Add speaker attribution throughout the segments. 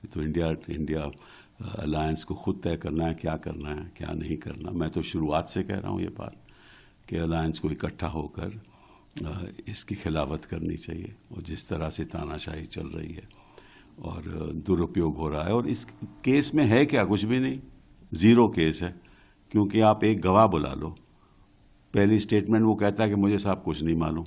Speaker 1: तो India alliance को खुद तय करना है क्या नहीं करना। मैं तो शुरुआत से कह रहा हूँ ये बात कि अलायंस को इकट्ठा होकर इसकी खिलाफत करनी चाहिए। और जिस तरह से तानाशाही चल रही है और दुरुपयोग हो रहा है, और इस केस में है क्या, कुछ भी नहीं, ज़ीरो केस है। क्योंकि आप एक गवाह बुला लो, पहली स्टेटमेंट वो कहता है कि मुझे साहब कुछ नहीं मालूम,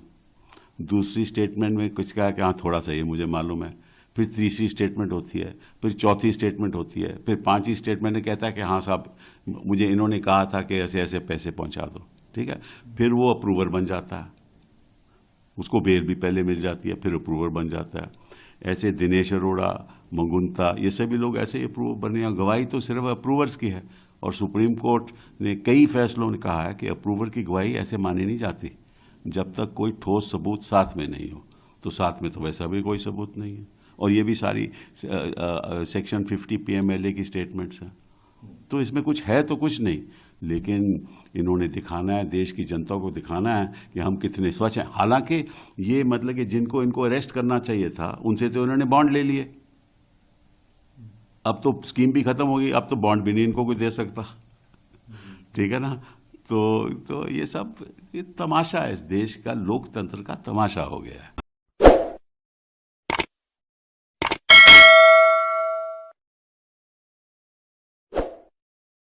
Speaker 1: दूसरी स्टेटमेंट में कुछ कहा कि हाँ थोड़ा सा ये मुझे मालूम है, फिर तीसरी स्टेटमेंट होती है, फिर चौथी स्टेटमेंट होती है, फिर पांचवी स्टेटमेंट में कहता है कि हाँ साहब मुझे इन्होंने कहा था कि ऐसे ऐसे पैसे पहुंचा दो, ठीक है। फिर वो अप्रूवर बन जाता है, उसको बेल भी पहले मिल जाती है, फिर अप्रूवर बन जाता है। ऐसे दिनेश अरोड़ा, मंगुंता, ये सभी लोग ऐसे ही अप्रूवर बने। गवाही तो सिर्फ अप्रूवर्स की है, और सुप्रीम कोर्ट ने कई फैसलों ने कहा है कि अप्रूवर की गवाही ऐसे मानी नहीं जाती जब तक कोई ठोस सबूत साथ में नहीं हो। तो साथ में तो वैसा भी कोई सबूत नहीं है, और ये भी सारी सेक्शन 50 PMLA की स्टेटमेंट्स हैं। तो इसमें कुछ है तो कुछ नहीं, लेकिन इन्होंने दिखाना है, देश की जनता को दिखाना है कि हम कितने स्वच्छ हैं। हालांकि ये मतलब कि जिनको इनको अरेस्ट करना चाहिए था उनसे तो इन्होंने बॉन्ड ले लिए, अब तो स्कीम भी खत्म हो गई, अब तो बॉन्ड भी नहीं इनको कोई दे सकता, ठीक है ना। तो ये सब ये तमाशा है, इस देश का लोकतंत्र का तमाशा हो गया है।